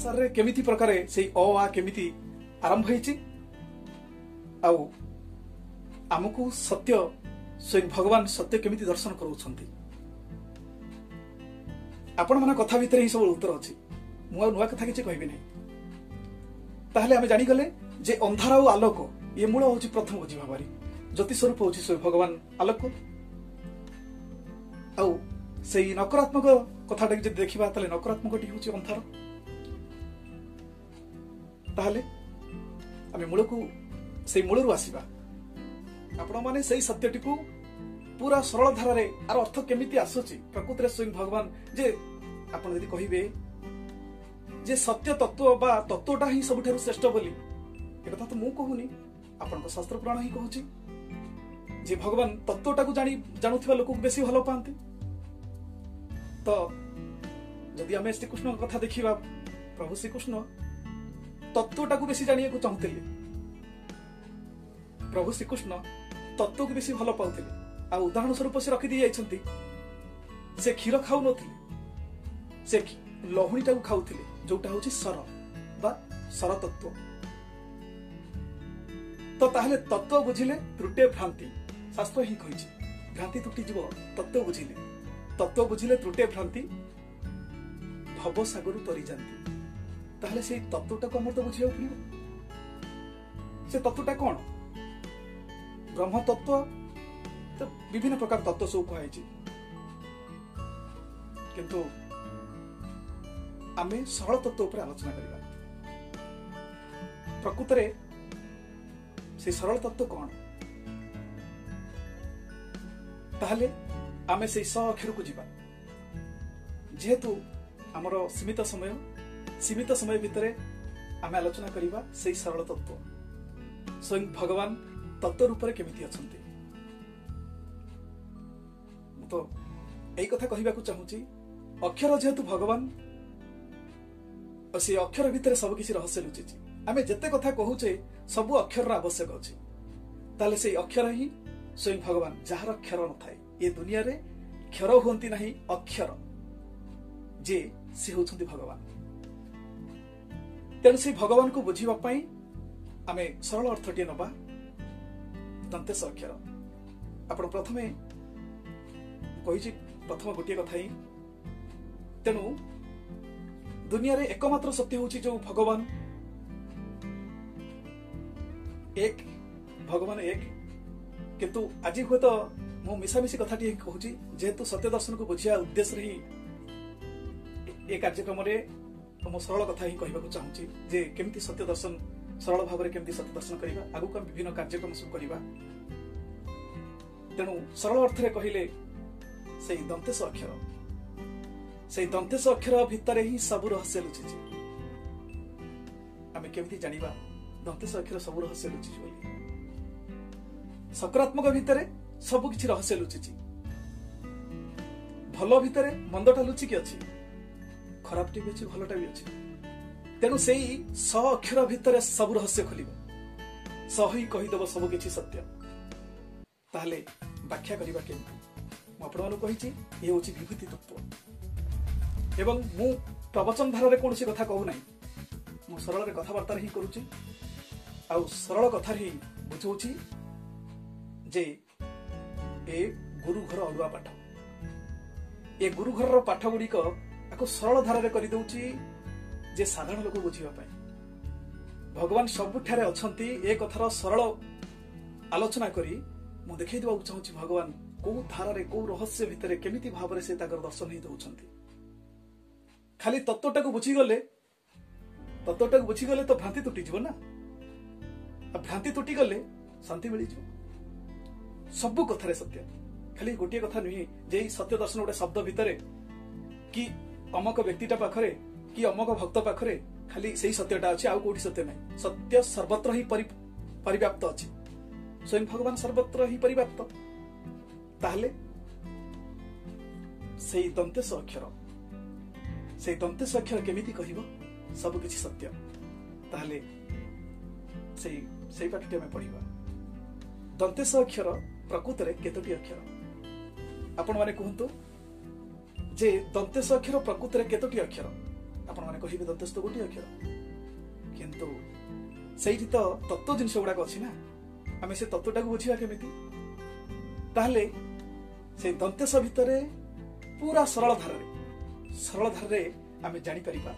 संसार रे केमिति प्रकारे से अ आ केमिति आरंभ होईची आउ आमको सत्य स्वयं भगवान सत्य केमिति दर्शन करूछंती आपण माने कथा भितर ही सब उत्तर अछि मु नुआ कथा किछि कहबे नै ताहले आमे जानि गले जे अंधार और आलोक ये मूल होची प्रथम बुझिबाबारी ज्योति स्वरूप होची स्वयं भगवान आलोक आउ सेई नकारात्मक कथाटा जे देखिबा ताले नकारात्मकटी होची अंधार ताहले आमे मूल को सेई मूलरु आसीबा आपण माने सेई सत्यटी को पूरा सरल धारा रे आर अर्थ केमिति आसुची प्रकृति रे स्वयं भगवान जे आपण यदि कहिबे जे सत्य तत्व बा तत्वटा ही सबठारु श्रेष्ठ बोली ए कथा तो मु कहूनी आपण को शास्त्र पुराण ही कहूची जे भगवान तत्वटा को जानुथिबा लोक बेसी भलो पांती तो जदि हमें श्री कृष्ण कथा देखिबा प्रभु श्री कृष्ण तत्वटा को बेसी जानिया को चाहूतिले प्रभु श्री कृष्ण तत्व को बेसी भलो पाउतिले आ उदाहरण स्वरूप से रखि दी जाइछंती से क्षीर खाउ नथिले से लहुणीटा को खाउथिले जोटा होची सर बा सर तत्व तो ताहले तत्व बुझिले त्रुटे भ्रांति शास्त्र ही कहिछि भ्रांति त्रुटि जीव तत्व बुझिले त्रुटे भ्रांति भव सागर तरी जानती ताहले से तत्वटा को हमर तो बुझिया पड़िबो से तत्वटा कोन ब्रह्म तत्व तो विभिन्न प्रकार तत्व सब कहिछि किंतु आमे सरल तत्व उपर आलोचना करिबा प्रकृत रे से सरल तत्व कोन ताहले आमे से स अक्षर को जीवा जेहेतु हमर सीमित समय भितरे आमे आलोचना करिबा से सरल तत्व स्वयं भगवान तत्व रूप रे केमिति अछंती तो एई कथा कहिबा को चाहूची अक्षर जेहेतु भगवान से अक्षर भितर सब किसी रहस्य लुचि आमे जते कथा कहूचे सब अक्षर आवश्यक अछि ताले से अक्षर ही स्वयं भगवान जहार अक्षर न थाए ये दुनिया रे क्षर होंती नहीं अक्षर जे से होछंती भगवान तेन से भगवान को बुझिबा पई आमे सरल अर्थटी नबा दंतेश अक्षर आपण प्रथमे कहिछि प्रथम गोटे कथा ही तेनु दुनिया रे एकमात्र सत्य होची जो भगवान एक किंतु आज हुए तो मो मिसामिसी कथाटी कहूची जेहेतु सत्य दर्शन को बुझिया उद्देश्य ही ए कार्यक्रम रे मो सरल कथा ही कहबा चाहूची जे केमती सत्य दर्शन सरल भाव रे केमती सत्य दर्शन करिबा आगु का विभिन्न कार्यक्रम सब करिबा तेनु सरल अर्थ रे कहिले से दंतेश अक्षर से दंतेश अक्षर भितर ही सब रहस्य लुचि आमे केमती जानिबा दंतेश अक्षर सब रहस्य लुचि बोली सकारात्मक भितर सब किछि रहस्य लुचि भलो भितर मंदटा लुचि कि अछि खराबटी भी अछि भलोटा भी अछि तेनु सेई स अक्षर भितर सब रहस्य खोलिबो सही कहि दबो सब किछि सत्य ताहले व्याख्या करिबा केमती मु आपन कहिछि ए होछि विभूति तत्व एवं मु प्रवचन धारा रे कोनसी कथा कहू नाही मु सरल रे कथावार्ता ही करूची आ सरल कथा ही बुझौची जे ए गुरु घर अडुआ पाठ ए गुरु घर रो पाठ गुडी को आको सरल धारा रे करि दउची जे साधारण लोक बुझिबा पई भगवान सबुठारे अछंती ए कथार सरल आलोचना करी मु देखै देबा चाहूची भगवान को धारा रे को रहस्य भितरे केमिति भाबरे से ताकर दर्शन ही दउछंती खाली तत्वटा को बुझी गले तो भ्रांति तुटी जीव ना भ्रांति तुटी गले शांति मिली जीव सब कथा रे सत्य खाली गोटे कथा नुहे जे सत्य दर्शन गोटे शब्द भितरे कि अमक व्यक्तिटा पाखरे कि अमक भक्त पाखरे खाली सेही सत्यटा अछि आ कोठी सत्य नै सत्य सर्वत्र ही परिव्याप्त अछि स्वयं भगवान सर्वत्र ही परिव्याप्त ताहले सेही दंतेश अक्षर केमिति कहिबो सब किछि सत्य ताहले सेही पाठटी हम पढिबा दंतेश अक्षर प्रकृत रे केतोटी अक्षर आपण माने कहंतु जे दंतेश अक्षर प्रकृत रे केतोटी अक्षर आपण माने कहिबे दंतेश तो गोटे अक्षर किंतु सेठी तो तत्व जिनस गुड़ाक अच्छी ना आम से तत्वटा को बुझा केमिति ताहले से दंतेश भितर पूरा सरल धारे आम जानी परिबा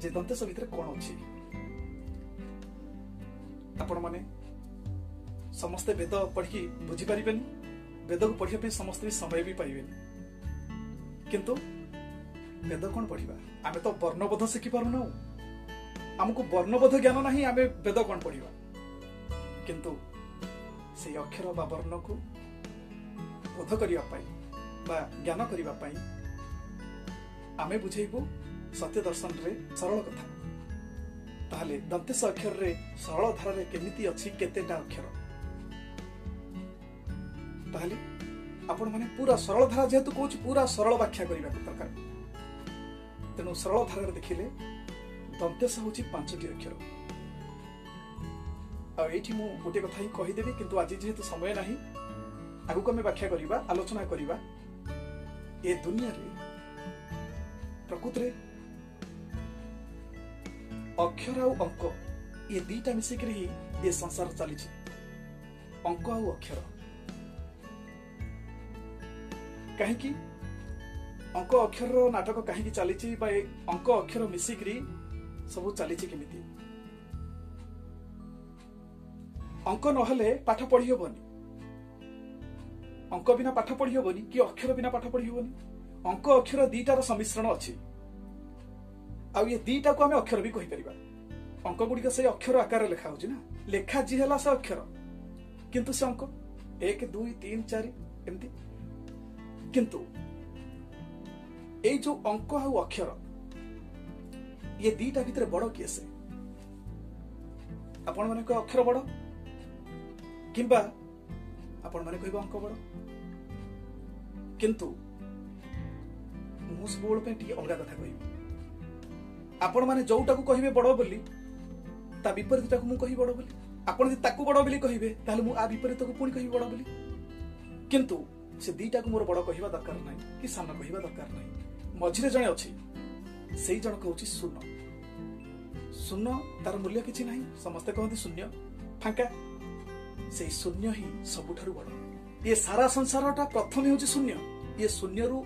जे दंतेश भितर कौन अच्छी आपण माने समस्ते वेद पढ़ी बुझी पारिबेनी वेद को पढ़िया पे समस्त भी समय भी पाइबेनी किंतु वेद कौन पढ़िबा आमे तो वर्णबोध शिखि पारुना आमको वर्णबोध ज्ञान नहीं आमे वेद कौन पढ़िबा किंतु से अक्षर बा वर्ण को बोध करिया पाई बा ज्ञान करिया पाई आमे बुझेबू सत्य दर्शन रे सरल कथा ताहले दंतेश अक्षर रे सरल धारा रे केमिति अछि केतेटा अक्षर ताहले आपण माने पूरा सरल धारा जेहेतु कहूँ पूरा सरल व्याख्या करने दरकार तेणु सरल धारा देखिले दंतेश हूँ 5टी अक्षर आठी मु गोटे कथा ही कहीदेवी किंतु आज जेहेतु समय नहीं आगु को व्याख्या करवा आलोचना करवा ए दुनिया रे प्रकृत रे अक्षर आउ अंक ये दीटा मिसिक ही ये संसार चली अंक आउ अक्षर कहीं अंक अक्षर नाटक कहीं चली अंक अक्षर मिसिक सब चली केमिति अंक नहले पाठ पढ़ी हेबनी अंक बिना पाठ पढ़ी हेबनी कि अक्षर बिना पाठ पढ़ी हेबनी अंक अक्षर दीटार सम्मिश्रण अच्छी आ ये दीटा को आम अक्षर भी कहीपर अंक गुड़िक से अक्षर आकार लेखा होची ना लेखा जी है से अक्षर किंतु से अंक 1 2 3 4 एमती किंतु ए जो अंक आ अक्षर ये दीटा भितर बड़ किए से आपण माने को अक्षर बड़ किंबा आपण माने कहबो अंक बड़ किंतु मु सबोल पे टी अलग कथा कहबी आपण माने जोटा को कहिबे बड़ बोली ता विपरीतटा को मु कहि बड़ बोली आपण जे ताकू बड़ बोली कहिबे ताले मु आ विपरीत को पुणी कहि बड़ बोली किंतु से दीटा को मोर बड़ कहिबा दरकार नाही कि सामना कहिबा दरकार नाही मझिरे जणे अछि सेही जण कहउछि शून्य शून्य तार मूल्य किछि नाही समस्त कहନ୍ତି शून्य फांका सेही शून्य ही सबुठारु बड़ ये सारा संसारटा प्रथम होछि शून्य ये शून्य रु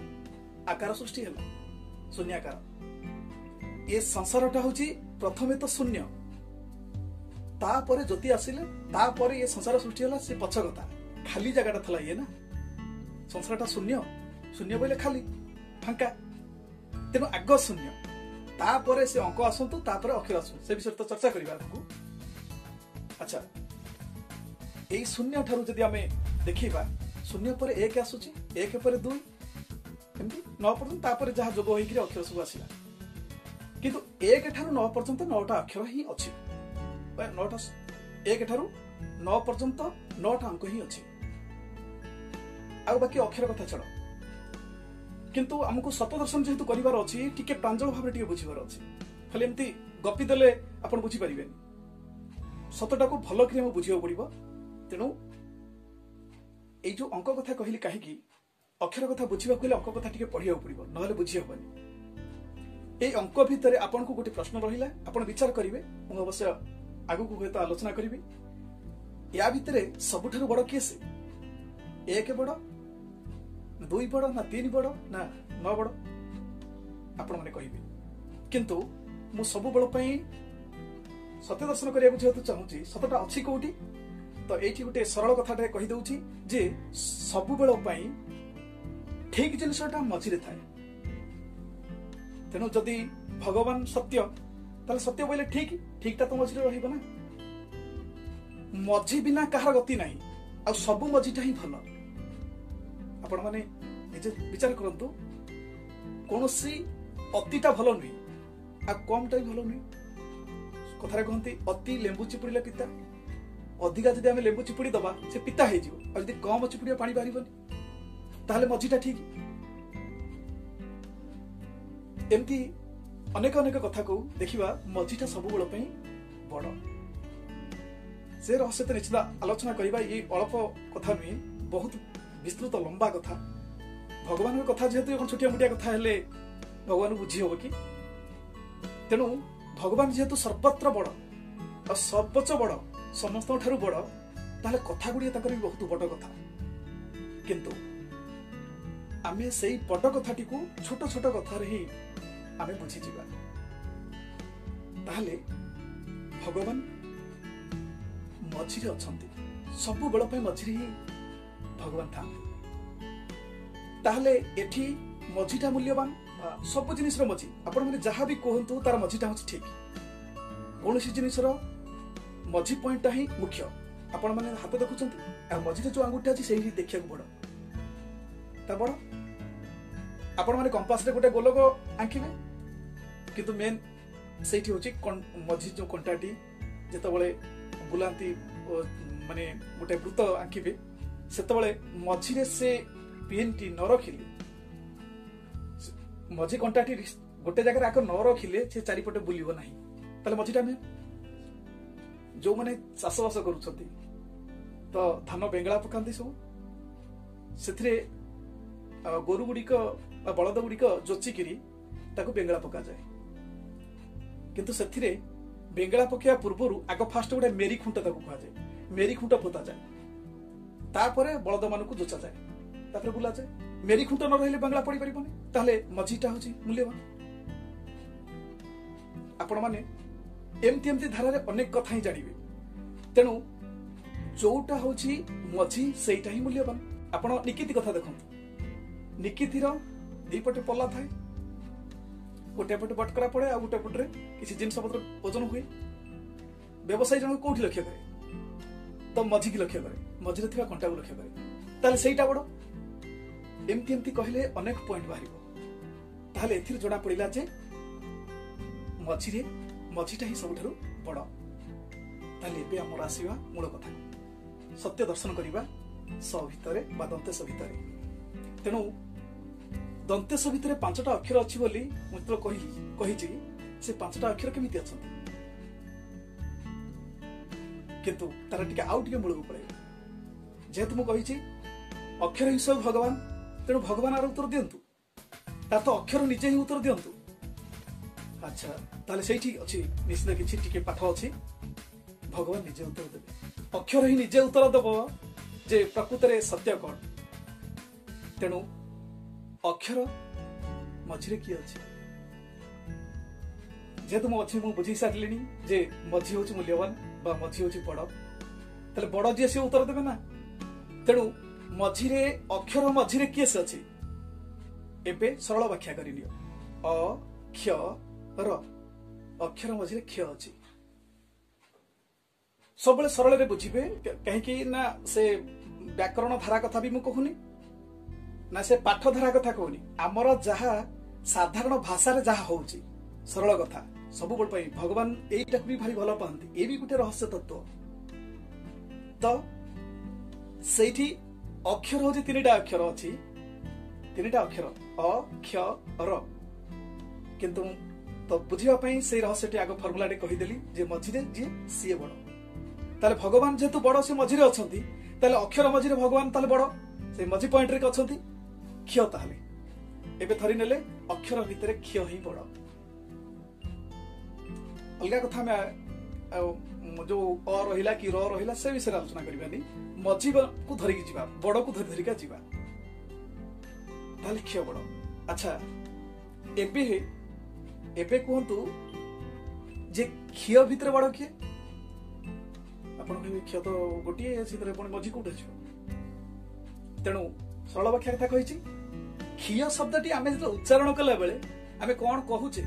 आकार सृष्टि होला शून्य आकार ये संसारटा होछि प्रथमे तो शून्य तापरे ज्योति आसिले तापरे ये संसार सृष्टि होला से पछगता खाली जगहटा थला ये ना संसारटा शून्य शून्य बोले खाली फांका तेणु आग शून्य तापरे से अंक आसतु तापरे अक्षर आसु से विषय तो चर्चा करिबा ताकू अच्छा एई शून्य ठारू जदि आमे देखिबा शून्य पर 1 आसुची 1 पर 2 एमती 9 पर्यंत तापरे जहा जोग होई कि अक्षर सब आसिला किंतु 1 ठारू 9 पर्यंत 9टा अक्षर ही अछि 9टा 1 ठारू 9 पर्यंत 9टा अंक ही अछि आ बाकी अक्षर कथा छड़ किंतु हमको सत दर्शन जेहेतु करिवार अछि टिके प्रांजल भाबरे टिके बुझिबार अछि खाली एमती गपी देले आपण बुझि परिबेनी सतटा को भलो कि हम बुझियो पड़िबो तेनु ए जो अंक कथा कहिली काहे कि अक्षर कथा बुझिबा कइले अंक कथा टिके पढियो पड़िबो नहले बुझि होबनी ए अंक भितरे आपण को गोटे प्रश्न रहिला आपण विचार करिवे मु अवश्य आगु को हेतु आलोचना करिवे या भितरे सबुठारु बड़ केस 1 बड़ 2 बड़ ना 3 बड़ ना 9 बड़ आपण माने कहिबे किंतु मु सब बड़ पई सत्य दर्शन करिया जेहेतु चाहूची सतटा अछि कोठी तो एठी गोटे सरल कथाटे कहि दउची जे सब बड़ पई ठीक जिनसटा मझिरे थाए तेनु जदि भगवान सत्य ताले सत्य बोले ठीक ठीकटा तो मझिरे रहिबो ना मझी बिना कहार गति नाही आ सब मझीटा ही भल आपण माने निजे विचार करंतु कोनोसी अतिटा भल नुई आ कमटा भी भल नुई कथारे कहंती अति लेंबू चिपुड़ीले पिता अधिका जदि आमे लेंबू चिपुड़ी दबा से पिता हे जिवो आ जदि कम चिपुड़िया पानी बाहरिबनी ताले मझीटा ठीक एमती अनेक अनेक कथा को देखिबा मझीटा सब बेल पई बड़ से रहस्य तो निश्चित आलोचना करबा ये अल्प कथा नुई बहुत विस्तृत लंबा कथा भगवान कथा जेहेतु छोटिया मोटिया कथा हेले भगवान बुझी हम कि तेणु भगवान जेहेतु सर्वत्र बड़ और सर्वोच्च बड़ समस्त ठारू बड़ ताले कथा गुड़िया भी बहुत बड़ कथा किंतु आमे सेई बड़ कथाटी को छोट छोट कथार ही आमे बुझी जिबा ताहले भगवान मझिरे अछंती सब बेल पे मझिरे ही भगवान था ताहले एठी मझीटा मूल्यवान सब जिनिस मझी आपण माने जहाँ भी कहतु तार मझीटा हूँ ठीक कौन सी जिनिसर मझी पॉइंटा ही मुख्य आपण माने हाथ देखुं मझीरे जो आंगुठी अच्छी से देखा बड़ ता बड़ आपण माने कंपास रे गोटे गोलक आंकिबे किंतु मेन सेठी होची मझी जो कंटाटी जेतबळे बुलांती माने गोटे वृत्त आंकिबे सेतबळे मझीरे से पेनटी न रखिले मझी कंटाटी गोटे जगह आग न रखिले से चारिपटे बुलिबो नाही ताले मझीटा में जो माने चाषबास करूछंती तो धान बेंगला पकांती सब सेथिरे गोरु गुड़िक बलद गुड़िक जोचिकी बेंगला पका जाए किंतु सेथिरे बेंगला पकड़ा पूर्व आग फास्ट गोटे मेरी खुंट कह जाए मेरी खुंट पोता जाए तापरे बलद मान को जोचा जाए तापरे बुला जाए मेरी खुंट न रहिले बेंगला पड़ी परिबनी ताले मझीटा होची मूल्यवान आपण माने एमती एमती धारा अनेक कथा ही जानिबे तेणु जोटा होची मझी सेटा ही मूल्यवान आपण निकिति कथा देखंतु निकितिर दीपटे पल्ला थाए गोटे पटे बटकरा पड़े आ गोटे पटे किसी जिनस पत्र ओजन हुए व्यवसायी जन कोठी लक्ष्य करे तो मझी की लक्ष्य करे मझिरे थिबा कंटा को लक्ष्य करे ताले सेटा बड़ एमती एमती कहले अनेक पॉइंट बाहरिबो ताले एथिर जोडा पड़िला जे मझिरे मझीटा ही सबुठारु बड़ ताले एबे हमर आसीबा मूल कथा सत्य दर्शन करिबा स भितरे बा दंतेश भितरे तेणु दंतेश भितर 5टा अक्षर अच्छी बोली मित्र कही से 5टा अक्षर केमिति अछंती किंतु तार टिके आउ टिके मूल पड़े जेहेतु मु कही अक्षर ही सब भगवान तेणु भगवान आर उत्तर दिंतु ता तो अक्षर निजे ही उत्तर दिंतु अच्छा ताले सेठी अछि निश्चित किछि टिके पाठ अछि भगवान निजे उत्तर देबे अक्षर ही निजे उत्तर देबो जे प्रकृत रे सत्य कोन तेणु अक्षर मझिरे किए अछि जेहेतु मो अच्छी मु बुझी सारलिनी जे मझी होची मूल्यवान बा मझी होची बड़ ताले बड़ जे से उत्तर देबे ना तेणु मझिरे अक्षर मझिरे किए से अछि एबे सरल व्याख्या करिनियो अ क्ष र अक्षर मझिरे क्ष अछि सबले सरल रे बुझिबे कहीं कि ना से व्याकरण धारा कथा भी मु कहूनी ना से पाठ धारा कथा कहूनी आमर जहा साधारण भाषा रे जहा होउची सरल कथा सब बड़ पई भगवान एटा भी भारी भलो पांती ए भी गुटे रहस्य तत्व तो सेठी अक्षर होची तीनटा अक्षर अछि तीनटा अक्षर अ क्ष र किंतु तो बुझिबा पई से रहस्यटी आगो फार्मूला रे कहि देली जे मझिरे जे सीए बड़ ताले भगवान जेतु बड़ से मझिरे अछंती ताले अक्षर मझिरे भगवान ताले बड़ से मझी पॉइंट रे अछंती क्ष ताले एबे थरी नेले अक्षर भितरे क्ष ही बड़ अलगा कथा में जो अ रहिला कि र रहिला से विषय आलोचना करबानी मझी को धरि कि जिबा बड़ को धरि का जिबा ताले क्ष बड़ अच्छा एबे कहंतु जे क्ष भितरे बड़ किए आपण कहबे क्ष तो गोटिए सितरे पण मझी कोठे छ तेणु सरल व्याख्या कथा कहिछि क्षीय शब्दटी आमे उच्चारण कला बेले आमे कोन कहूचे